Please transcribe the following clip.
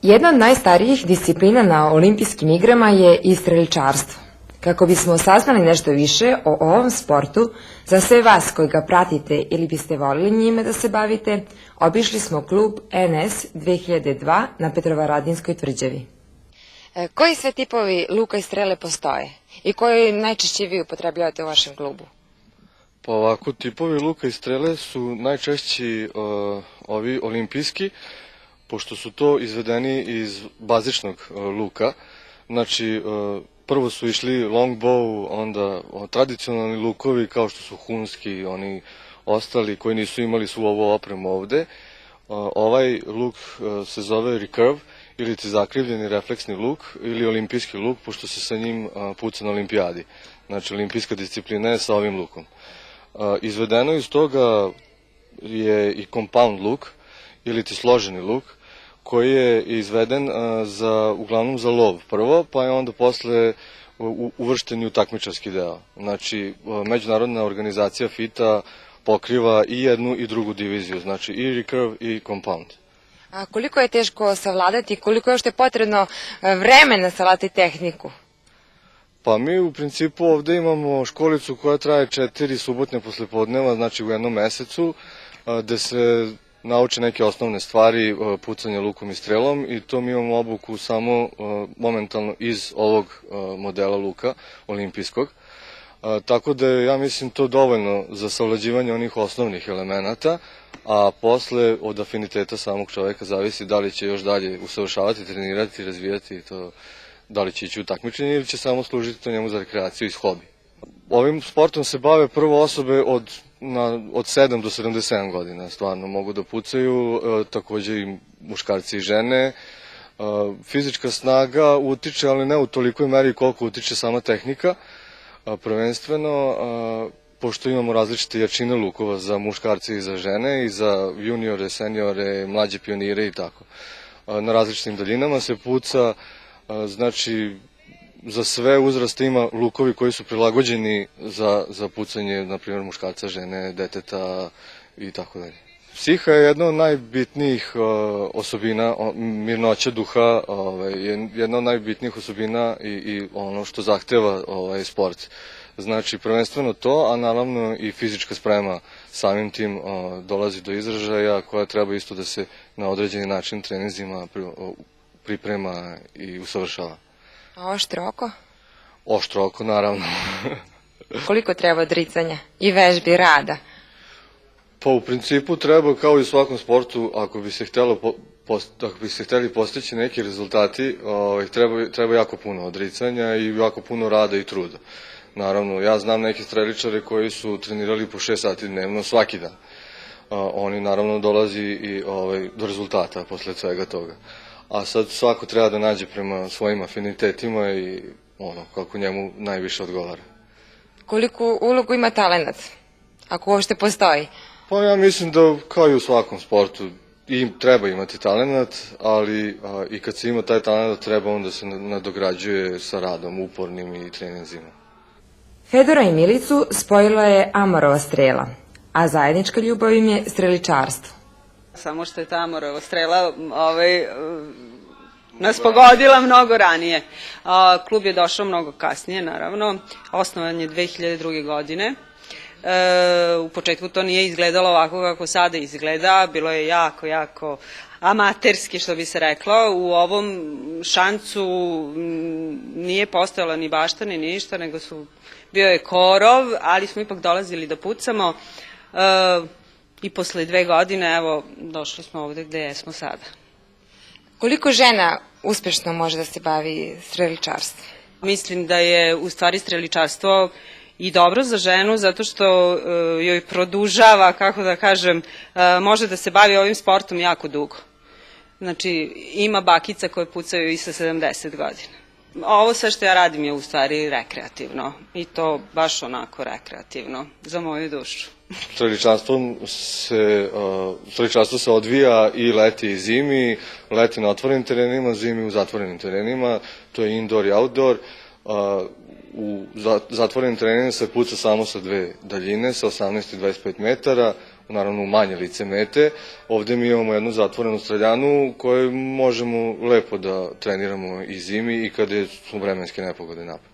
Jedna od najstarijih disciplina na olimpijskim igrama je i streličarstvo. Kako bismo saznali nešto više o ovom sportu, za sve vas koji ga pratite ili biste volili njime da se bavite, obišli smo klub NS 2002 na Petrovaradinskoj tvrđavi. Koji sve tipovi luka i strele postoje i koji najčešće vi upotrebljavate u vašem klubu? Pa ovako, tipovi luka i strele su najčešći ovi olimpijski, pošto su to izvedeni iz bazičnog luka. Znači, prvo su išli longbow, onda tradicionalni lukovi kao što su hunski, oni ostali koji nisu imali svu ovu opremu ovde. Ovaj luk se zove recurve ili ti zakrivljeni refleksni luk ili olimpijski luk, pošto se sa njim puca na olimpijadi. Znači, olimpijska disciplina je sa ovim lukom. Izvedeno iz toga je i compound luk ili ti složeni luk, koji je izveden uglavnom za lov prvo, pa je onda posle uvršten u takmičarski deo. Znači, međunarodna organizacija FITA pokriva i jednu i drugu diviziju, znači i recurve i compound. A koliko je teško savladati, koliko je još potrebno vremena savladati tehniku? Pa mi u principu ovde imamo školicu koja traje 4 subotnje poslepodneva, znači u jednom mesecu, gde se nauče neke osnovne stvari, pucanje lukom i strelom, i to mi imamo obuku samo momentalno iz ovog modela luka, olimpijskog. Tako da je, ja mislim, to dovoljno za savlađivanje onih osnovnih elemenata, a posle od afiniteta samog čoveka zavisi da li će još dalje usavršavati, trenirati, razvijati to, da li će ići u takmičenje ili će samo služiti to njemu za rekreaciju iz hobi. Ovim sportom se bave prvo osobe od 7 do 77 godina, stvarno mogu da pucaju, takođe i muškarci i žene. Fizička snaga utiče, ali ne u tolikoj meri koliko utiče sama tehnika, prvenstveno, pošto imamo različite jačine lukova za muškarce i za žene, i za juniore, seniore, mlađe pionire i tako. Na različitim daljinama se puca, znači za sve uzraste ima lukovi koji su prilagođeni za pucanje, na primjer, muškarca, žene, deteta i tako dalje. Psiha je jedna od najbitnijih osobina, mirnoća duha je jedna od najbitnijih osobina i ono što zahteva sport. Znači, prvenstveno to, a naravno i fizička sprema samim tim dolazi do izražaja, koja treba isto da se na određeni način treninzima priprema i usavršava. A oštro oko? Oštro oko, naravno. Koliko treba odricanja i vežbi, rada? Pa u principu treba, kao i u svakom sportu, ako bi se hteli postići neki rezultati, treba jako puno odricanja i jako puno rada i truda. Naravno, ja znam neke streličare koji su trenirali po 6 sati dnevno svaki dan. Oni naravno dolazi i do rezultata posle svega toga. A sad svako treba da nađe prema svojim afinitetima i ono kako njemu najviše odgovara. Koliko ulogu ima talenat, ako uopšte postoji? Pa ja mislim da, kao i u svakom sportu, treba imati talenat, ali i kad se ima taj talenat treba onda se nadograđuje sa radom, upornim i treninzima. Fedora i Milicu spojila je Amorova strela, a zajednička ljubav im je streličarstvo. Samo što je ta Amorova strela nas pogodila mnogo ranije. Klub je došao mnogo kasnije, naravno. Osnovan je 2002. godine. U početku to nije izgledalo ovako kako sada izgleda. Bilo je jako, jako amaterski, što bi se reklo. U ovom šancu nije postojala ni bašta ni ništa, nego bio je korov, ali smo ipak dolazili da pucamo. I posle 2 godine, evo, došli smo ovde gde jesmo sada. Koliko žena uspešno može da se bavi streličarstvom? Mislim da je u stvari streličarstvo i dobro za ženu, zato što joj produžava, kako da kažem, može da se bavi ovim sportom jako dugo. Znači, ima bakica koje pucaju i sa 70 godina. Ovo sve što ja radim je u stvari rekreativno i to baš onako rekreativno za moju dušu. Streličarstvo se odvija i leti i zimi, leti na otvorenim terenima, zimi u zatvorenim terenima, to je indoor i outdoor. U zatvorenim terenima se puca samo sa 2 daljine, sa 18 i 25 metara, naravno u manje lice mete. Ovde mi imamo jednu zatvorenu streljanu u kojoj možemo lepo da treniramo i zimi i kada su vremenske nepogode napad.